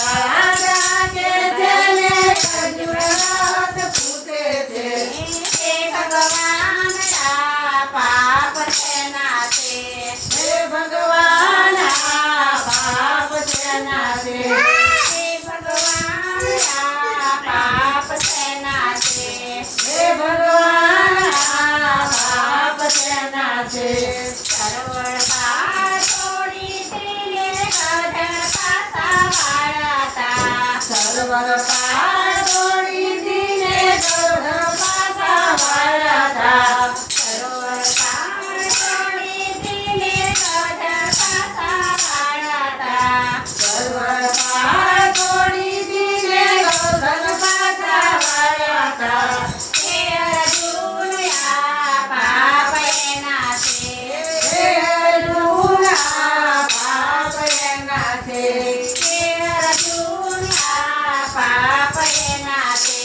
રાજા કે છે ને અર્જુન વાત પૂછે છે હે ભગવાન આ પાપ શેના છે હે ભગવાન આ પાપ શેના છે હે ભગવાન આ પાપ શેના છે હે ભગવાન આ પાપ શેના છે સરોવર પાર છોડી તેને ગધર પાસા વાળતા સરોવર પાર છોડી દીને ગોધર પાસા વાળતા સરોવર પાર છોડી તેને ગધર પાસા વાળતા સરોવર પાર છોડી દીને ગોધર પાસા વાળતા હે અર્જુન આ પાપ એના છે હે અર્જુન આ પાપ એના છે હે અર્જુન આ પાપ એના છે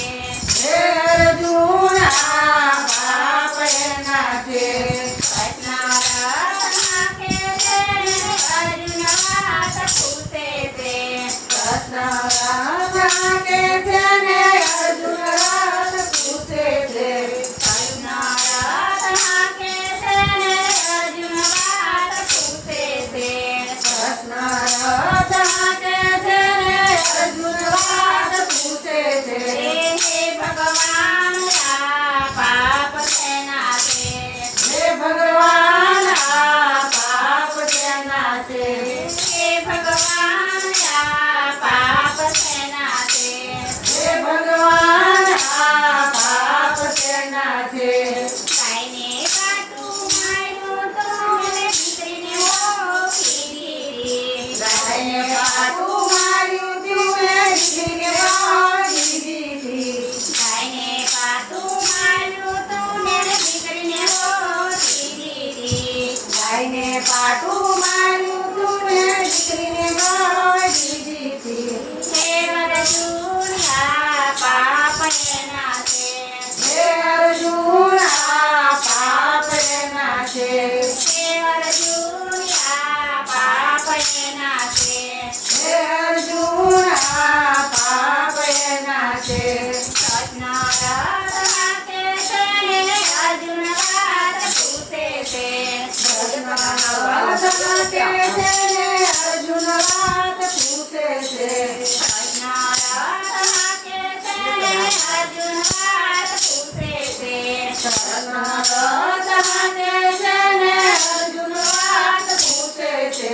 હે અર્જુન આ પાપ એના છે કૃષ્ણ કે છે અર્જુન વાત પૂછે છે કૃષ્ણ રાજા કે છે ને અર્જુન રાત પૂછે છે કૃષ્ણ કે છે અર્જુન વાત પૂછે છે કૃષ્ણ રાજા કે છે ને અર્જુન વાત પૂછે છે હે ભગવાન આ પાપ શેના છે હે ભગવાન આ પાપ શેના છે હે ભગવાન આ પાપ શેના છે હે ભગવાન આ પાપ શેના છે કાઈને કાટું માર્યું તો મને દીકરીને ઓળખી દીધી ગાયને પાટું માર્યું તું મેં દીકરીને ઓળખી દીધી કાઈને કાટું માર્યું તો મને દીકરીને ઓળખી દીધી ગાયને પાટું માર્યું તું મેં દીકરીને ઓળખી દીધી હે અર્જુન આ પાપ એના છે હે અર્જુન આ પાપ એના છે હે અર્જુન આ પાપ એના છે હે અર્જુન આ પાપ એના છે કૃષ્ણ કે છે અર્જુન વાત પૂછે છે કૃષ્ણ રાજા કે છે ને અર્જુન વાત પૂછે છે કૃષ્ણ કે છે અર્જુન વાત પૂછે છે કૃષ્ણ રાજા કે છે ને અર્જુન વાત પૂછે છે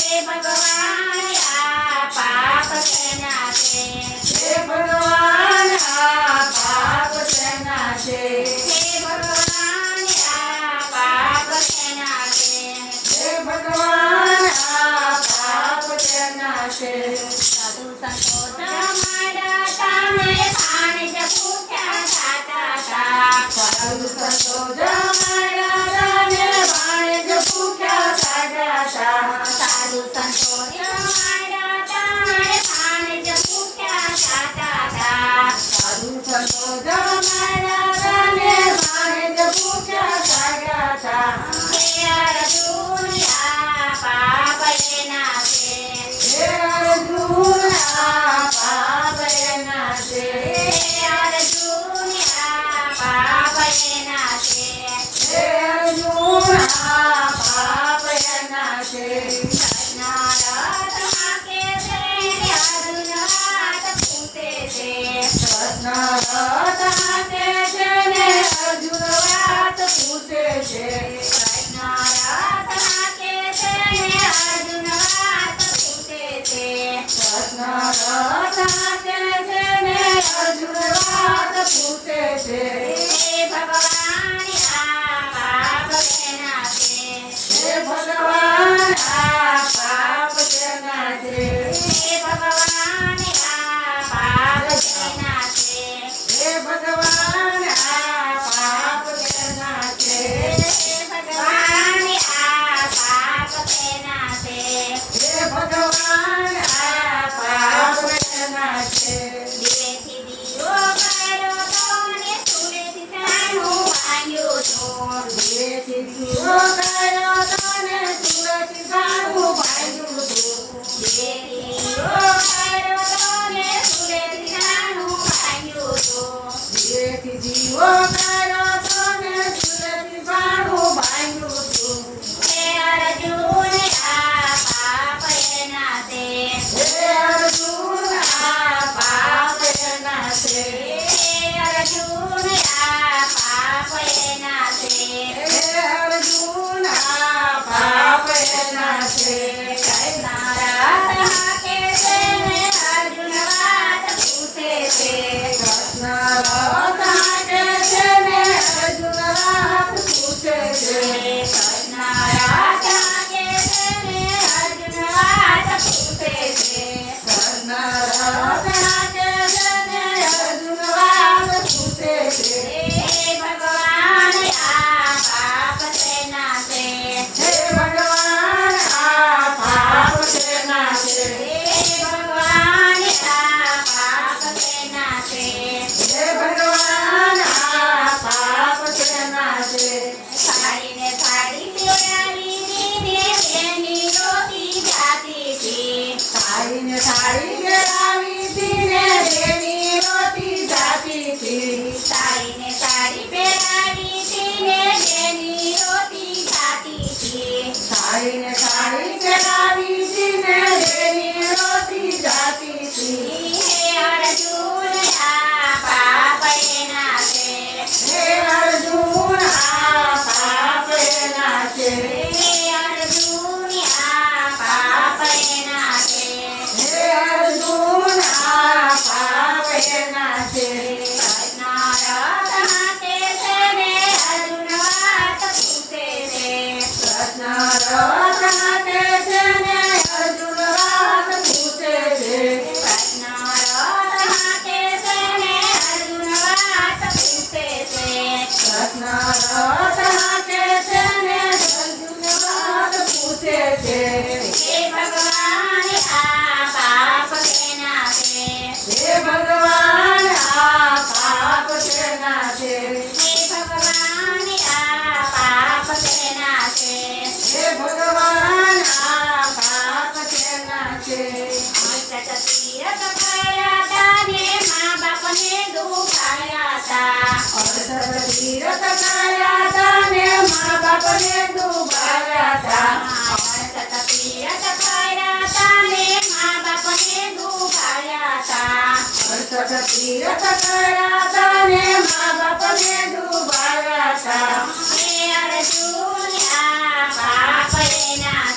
હે ભગવાન આ પાપ શેના છે હે ભગવાન આ પાપ શેના છે હે ભગવાન આ પાપ શેના છે હે ભગવાન આ પાપ શેના છે સાધુ સંતો જમાડા તમે પાણી જ પૂછ્યા સાચા સાધુ સંતો જમાડ્યા ને વાણે જ ભૂખ્યા સાજા સાધુ સંતો જમાડા તમે પાણી જ પૂછ્યા સાચા સાધુ સંતો જમાડ્યા ને વાણે જ ભૂખ્યા સાજા હે અર્જુન આ પાપ એના છે હે અર્જુન આ પાપ એના છે હે અર્જુન આ પાપ એના છે હે અર્જુન આ પાપ એના છે કૃષ્ણ કે છે અર્જુન વાત પૂછે છે કૃષ્ણ રાધા કે છે ને અર્જુન વાત પૂછે છે કૃષ્ણ કે છે અર્જુન વાત પૂછે છે કૃષ્ણ રાધા કે છે ને અર્જુન વાત પૂછે છે હે ભગવાન આ પાપ શેના છે હે ભગવાન આ પાપ શેના છે હે ભગવાન આ પાપ શેના છે હે ભગવાન આ પાપ શેના છે હે ભગવાન આ પાપ શેના છે હે ભગવાન આ પાપ શેના છે દિવેથી દીવો કર્યો તો ને સુરે છે. અડસઠ તીરથ કર્યા તા ને મા બાપને દુખાયા તા. 68 તીરથ કર્યા તા ને મા બાપને ડૂબાવ્યા તા. 68 તીરથ કર્યા તા ને મા બાપને દુખાયા તા. 68 તીરથ કર્યા તા ને મા બાપને ડૂબાવ્યા તા. હે અર્જુન આ પાપ એના